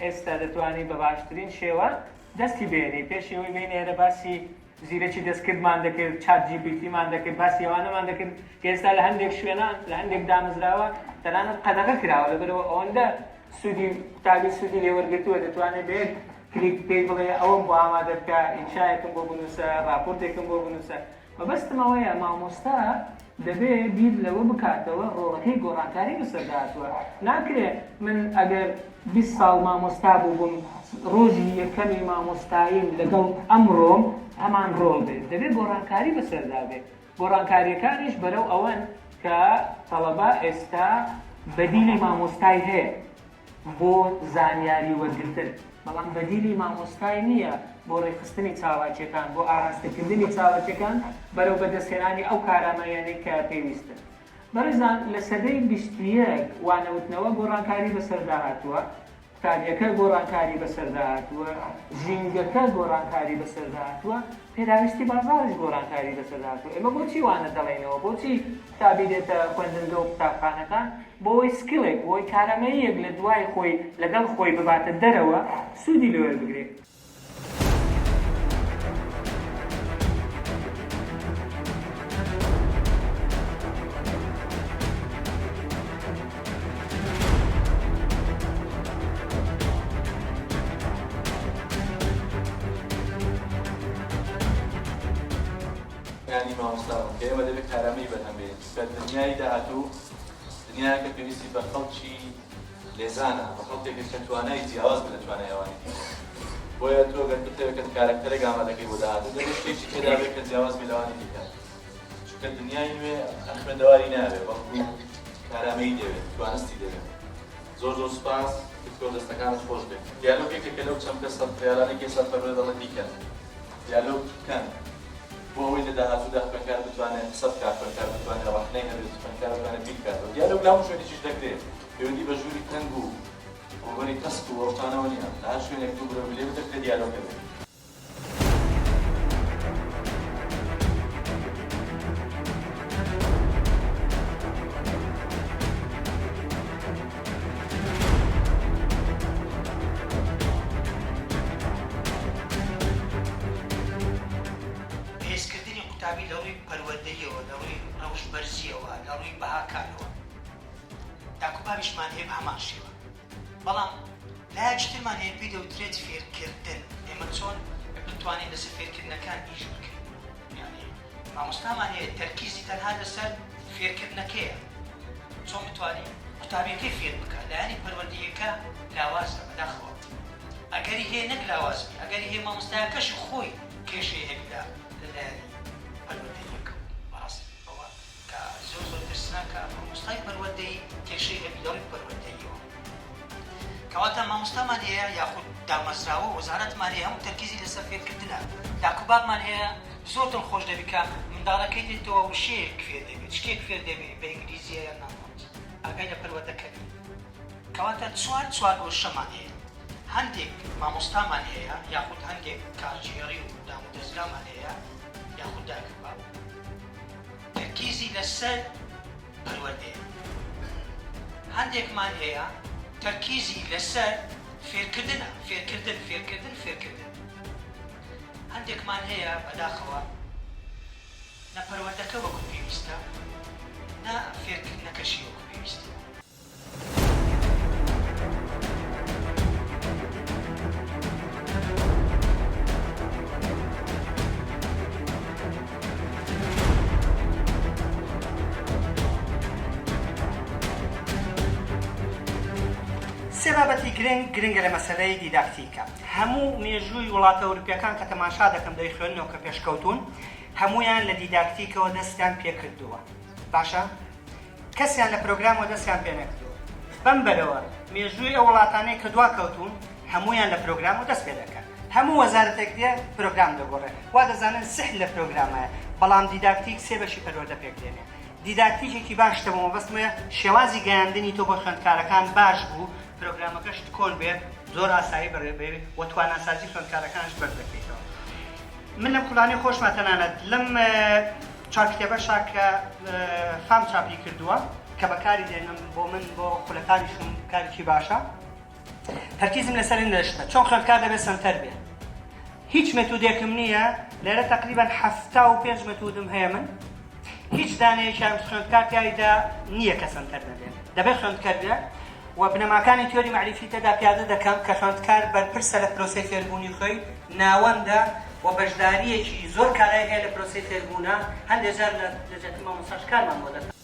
ئێستا دەتوانانی بە باشترین شێوە دەستی بێنی پێشەوەی بینێرە باسی زیرەکی دەستکردمان دەکرد چات جیپیتیمان دەکرد باسی ئەوانەمان دەکرد کە ئێستا لە هەندێک شوێنان لە هەندێک دامەزراوە تەنانەت قەدەغە کراوە لەبەرەوە ئەوەندە سوودی قوتابی سوودی لێوەرگرتووە دەتوانێت بێت کلیک پێی بڵێ ئەوم بۆ ئامادە بکە ئینشایەکم بۆ بنووسە راپۆرتێکم بۆ بنووسە مەبەستم ئەوەیە مامۆستا دەبێت بیر لەوە بکاتەوە ڕۆڵەکەی گۆڕانکاری بەسەرداتوە ناکرێت من ئەگەر 20 ساڵ مامۆستا بوو بووم ڕۆژی یەکەمی مامۆستاییم لەگەڵ ئەمڕۆم هەمان ڕۆڵ بێت دەبێت گۆڕانکاری بەسەردا بێت گۆڕانکاریەکانیش بەرەو ئەوەن کە تەڵەبە ئێستا بەدیلی مامۆستای هەیە بۆ زانیاری وەرگرتن بەڵام بەدیلی مامۆستای نییە بۆ ڕێخستنی چاواکیەکان بۆ ئاراستەکردنی چاواکیەکان بەرەو بەدەستهێنانی ئەو کارامەیانەی کە پێویستن بەڕێزان لە سەدەی 21 وانەوتنەوە گۆڕانکاری بەسەردا هاتووە قوتابیەکە گۆڕانکاری بەسەردا هاتووە ژینگەکە گۆڕانکاری بەسەردا هاتووە پێداویستی بازاڕیش گۆڕانکاری بەسەردا هاتووە ئێمە بۆچی وانە دەڵێنەوە بۆچی قوتابی دێتە خوێندنگە و قوتابخانەکان بۆی سکڵێک بۆی کارامەیەک لە دوای خۆی لەگەڵ خۆی بباتە دەرەوە سوودی لێوە بگرێت ینی مامۆستاوە کە ئێمە دەبێت کارامەی بەدەمبێت کە دنیای داهاتوو دنیای کە پێویستی بە خەڵکی لێزانە بە خەڵکێک کە توانای جیاواز بە لە توانای ئەوانی بۆیە تۆ گەر بتەوێت کارکتەرێک ئامادەکەی بۆ داهاتوو دەبێت شتێکی تێدا بێت کە جیاواز بێ لەوانی دیکە چونکە دنیای نوێ ئەخمەدەواری نابێت بەڵکو کارامەی دەوێت توانستی دەوێت زۆر سوپاس تۆ دەستەکانت خۆش بێت دیالۆگێکێکە لەو چەند کەس خەیاڵانێکی سەر پەروە دەڵێن دیکەن دیالۆگ بکەن بۆ ئەوەی لە داهاتوودا خوێندکار بتوانێت سەد کار خوێندکار بتوانێت ڕەخنەی هەبێت خوێندکار بتوانێت بیر بکاتەوە دیالۆگ لە هەموو شوێنێکیش دەکرێت پەیوەندی بە ژووری تەنگ و ڕوبەری تەست و وەڕتانەوە نییە لە هەر شوێنێک دوو برەو لێ دەکرێت دیالۆگ هەبێت قوتابی لە ڕووی پەروەردەییەوە لە ڕووی ڕەوشبەرزیەوە لە ڕووی بەهاکارەوە داکوبابیشمان هەیە بە هەمان شێوە بەڵام لایەکترمان هەیە پێی دەوترێت فێرکردن ئێمە چۆن بتوانین لەسەر فێرکردنەکان ئیش بکەین یعنی مامۆستامان هەیە تەرکیزی تەنها لەسەر فێرکردنەکەیە چۆن بتوانین قوتابیەکەی فێر بکات لایەنی پەروەردەییەکە لاوازە بەداخەوە ئەگەری هەیە نەک لاواز بێ ئەگەری هەیە مامۆستایەکەشی خۆی کێشەی هەبدا لەلایەنی پەروەردەییەکە بەڕاستی ئەوە کە زۆر ترسناک کە مامۆستای پەروەردەیی کێشەی هەبی لە ڕووی پەروەردەییەوە کەواتە مامۆستامان هەیە یاخود دامەزراوە وەزارەتمان هەیە هەموو تەرکیزی لەسەر فێرکردنە داکوبابمان هەیە زۆر دڵخۆش دەبی کە منداڵەکەی دێتەوە وشەیەک فێر دەبێت شتێک فێر دەبێت بە ئینگلیزیە یان ناوات ئاگای لە پەروەردەکەی کەواتە چوار وشەمان هەیە هەندێک مامۆستامان هەیە یاخود هەندێک کارژێڕی و دام و دەستگامان هەیە یاخود داکوباب تەرکیزی لەسەر پەروەردەیە هەندێکمان هەیە تەرکیزی لەسەر فێرکردنە فێرکردن هەندێکمان هەیە بەداخەوە نە پەروەردەکە وەکو پێویستە نە فێرکردنەکەشی وەکو پێویستە سێبابەتی گرنگە لە مەسەلەی دیداکتیکە هەموو مێژووی وڵاتە ئەوروپیەکان کە تەماشا دەکەم دەیخوێننەوە کە پێشکەوتون هەمویان لە دیداکتیکەوە دەستیان پێکردووە باشە کەسیان لە پرۆگرامەوە دەستیان پێ نەکردووە بەمبەرەوە مێژووی ئەو وڵاتانەی کە دوا کەوتون هەمویان لە پرۆگرامەوە دەست پێ دەکەن هەموو وەزارەتێک دێ پرۆگرام دەگۆڕێت وا دەزانن سحر لە پرۆگرامایە بەڵام دیداکتیک سێ بەشی پەروەردە پێکدێنێ دیداکتیکێکی باشتە بۆ مەبەستمە شێوازی گەیاندنی تۆ بۆ خوێندکارەکان باش بوو پرۆگرامەکەش کۆن بێت زۆر ئاسایی بەڕێبێ و تواناسازی خوێندکارەکانش بەردەکەیتەوە من لەم قوڵانی خۆشمە تەنانەت لەم چوار کتێبەشا کە فام چاپی کردووە کە بەکاری دێنم بۆ من بۆ خولەکاریشم کارێکی باشە تەرکیزم لەسەر نەشتە چۆن خوێندکار دەبێت سنتەر بێت هیچ مێتودێکم نییە لێرە تقریبا 75 مێتودم هەیە من هیچ دانەیەکیان خوێندکار تیایدا نییە کە سنتەر نەبێت دەبێت خوێندکار بێت و بنەماکانی تیۆری معرفی تێدا پیادە دەکەم کە خوێندکار بەرپرسە لە پرۆسەی فێربوونی خۆی ناوەندە و بەشداریەکی زۆر کارای هەیە لە پرۆسەی فێربوونە هەندێک جار لە جەتی مامۆستاش کارمان بۆ دەکەن